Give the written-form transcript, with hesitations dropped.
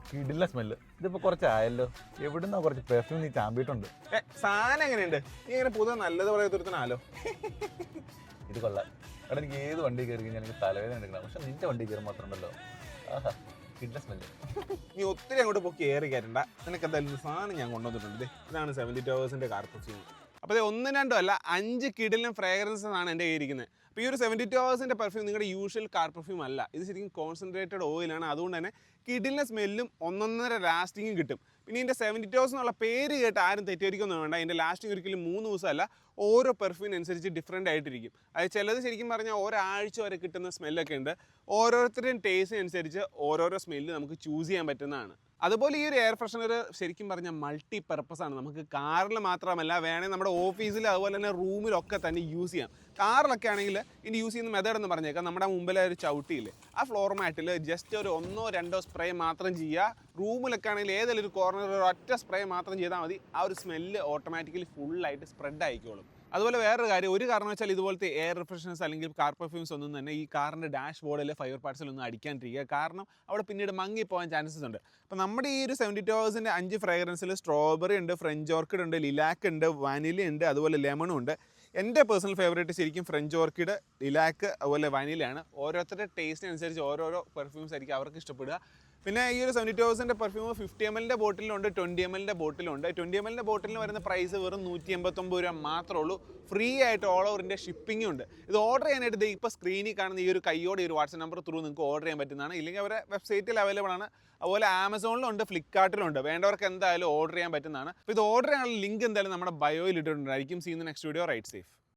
കിടില സ്മെല്ല്. ഇതിപ്പോ കുറച്ചായല്ലോ. എവിടുന്നാ കുറച്ച് പെർഫ്യൂം നീ ചാമ്പിയിട്ടുണ്ട്. സാധനം എങ്ങനെയുണ്ട്? നീ ഇങ്ങനെ പുതിയ നല്ലത് പറയത്തിരുത്തനാലോ. ഇത് കൊള്ളാം. എടാ എനിക്ക് ഏത് വണ്ടി കയറി കഴിഞ്ഞാൽ എനിക്ക് തലവേദന എടുക്കണം. പക്ഷെ നിന്റെ വണ്ടി കയറി മാത്രം ഉണ്ടല്ലോ. കിടില സ്മെല്ല്. നീ ഒത്തിരി അങ്ങോട്ട് പൊക്കി ഏറി കയറണ്ട. നിനക്ക് എന്തായാലും സാധനം ഞാൻ കൊണ്ടുവന്നിട്ടുണ്ട്. ഇതാണ് 72 Hoursന്റെ കാർ പെർഫ്യൂം. അപ്പോൾ 1, 2 അല്ല 5 കിടിലൻ ഫ്രാഗ്രൻസസ് ആണ് എൻ്റെ കയ്യിരിക്കുന്നത്. അപ്പോൾ ഈ ഒരു 72 Hoursന്റെ പെർഫ്യൂം നിങ്ങളുടെ യൂഷ്വൽ കാർ പെർഫ്യൂം അല്ല. ഇത് ശരിക്കും കോൺസെൻട്രേറ്റഡ് ഓയിലാണ്. അതുകൊണ്ട് തന്നെ കിടിലൻ സ്മെല്ലും 1.5 ലാസ്റ്റിങ്ങും കിട്ടും. പിന്നെ ഇതിൻ്റെ 72 Hours എന്നുള്ള പേര് കേട്ട് ആരും തെറ്റിദ്ധരിക്കൊന്നും വേണ്ട. ഇതിൻ്റെ ലാസ്റ്റിംഗ് ഒരിക്കലും 3 ദിവസമല്ല, ഓരോ പെർഫ്യൂമിനനുസരിച്ച് ഡിഫറെൻ്റ് ആയിട്ടിരിക്കും. അത് ചിലത് ശരിക്കും പറഞ്ഞാൽ ഒരാഴ്ച വരെ കിട്ടുന്ന സ്മെല്ലൊക്കെ ഉണ്ട്. ഓരോരുത്തരുടെയും ടേസ്റ്റിനനുസരിച്ച് ഓരോരോ സ്മെല്ല് നമുക്ക് ചൂസ് ചെയ്യാൻ പറ്റുന്നതാണ്. അതുപോലെ ഈ ഒരു എയർ ഫ്രഷ്നർ ശരിക്കും പറഞ്ഞാൽ മൾട്ടി പർപ്പസ് ആണ്. നമുക്ക് കാറിൽ മാത്രമല്ല, വേണമെങ്കിൽ നമ്മുടെ ഓഫീസിൽ അതുപോലെ തന്നെ റൂമിലൊക്കെ തന്നെ യൂസ് ചെയ്യാം. കാറിലൊക്കെ ആണെങ്കിൽ ഇനി യൂസ് ചെയ്യുന്ന മെത്തേഡ് എന്ന് പറഞ്ഞേക്കാം, നമ്മുടെ മുമ്പിലെ ഒരു ചവിട്ടിയിൽ ആ ഫ്ലോർ മാറ്റിൽ ജസ്റ്റ് ഒരു 1 or 2 സ്പ്രേ മാത്രം ചെയ്യുക. റൂമിലൊക്കെ ആണെങ്കിൽ ഏതെങ്കിലും ഒരു കോർണറിൽ ഒരു ഒറ്റ സ്പ്രേ മാത്രം ചെയ്താൽ മതി. ആ ഒരു സ്മെല്ല് ഓട്ടോമാറ്റിക്കലി ഫുള്ളായിട്ട് സ്പ്രെഡ് ആയിക്കോളും. അതുപോലെ വേറൊരു കാര്യം, ഒരു കാരണം വെച്ചാൽ ഇതുപോലത്തെ എയർ റിഫ്രഷൻസ് അല്ലെങ്കിൽ കാർ പെർഫ്യൂംസ് ഒന്നും തന്നെ ഈ കാറിൻ്റെ ഡാഷ് ബോർഡിൽ ഫയർ പാർട്സിലൊന്നും അടിക്കാണ്ടിരിക്കുക. കാരണം അവിടെ പിന്നീട് മങ്ങിപ്പോകാൻ ചാൻസസ് ഉണ്ട്. അപ്പോൾ നമ്മുടെ ഈ ഒരു 72 Hoursന്റെ 5 ഫ്രാഗ്രൻസിൽ സ്ട്രോബെറി ഉണ്ട്, ഫ്രഞ്ച് ഓർക്കിഡ് ഉണ്ട്, ലിലാക്ക് ഉണ്ട്, വാനില ഉണ്ട്, അതുപോലെ ലെമണും ഉണ്ട്. എൻ്റെ പേഴ്സണൽ ഫേവറേറ്റ് ശരിക്കും ഫ്രഞ്ച് ഓർക്കിഡ്, ലിലാക്ക്, അതുപോലെ വാനിലയാണ്. ഓരോരുത്തരുടെ ടേസ്റ്റിനനുസരിച്ച് ഓരോരോ പെർഫ്യൂംസ് ആയിരിക്കും അവർക്ക് ഇഷ്ടപ്പെടുക. പിന്നെ ഈ ഒരു 72 Hoursന്റെ പെർഫ്യൂം 50 ml ബോട്ടിലുണ്ട്, 20 ml ബോട്ടിലുണ്ട്. 20 ml ബോട്ടിലിന് വരുന്ന പ്രൈസ് വെറും 189 രൂപ മാത്രമേ ഉള്ളൂ. ഫ്രീ ആയിട്ട് ഓൾ ഓവർ ഇന്ത്യ ഷിപ്പിംഗും ഉണ്ട്. ഇത് ഓർഡർ ചെയ്യാനായിട്ട് ഇപ്പോൾ സ്ക്രീനിൽ കാണുന്ന ഈ ഒരു കൈയോടെ ഈ ഒരു വാട്സ്ആപ്പ് നമ്പർ ത്രൂ നിങ്ങൾക്ക് ഓർഡർ ചെയ്യാൻ പറ്റുന്നതാണ്. ഇല്ലെങ്കിൽ അവരുടെ വെബ്സൈറ്റിൽ അവൈലബിൾ ആണ്. അതുപോലെ ആമസോണിലുണ്ട്, ഫ്ലിപ്കാർട്ടിലുണ്ട്. വേണ്ടവർക്ക് എന്തായാലും ഓർഡർ ചെയ്യാൻ പറ്റുന്നതാണ്. അപ്പോൾ ഇത് ഓർഡർ ചെയ്യാനുള്ള ലിങ്ക് എന്തായാലും നമ്മുടെ ബയോയിൽ ഇട്ടിട്ടുണ്ടായിരിക്കും. See in the next video. Right safe.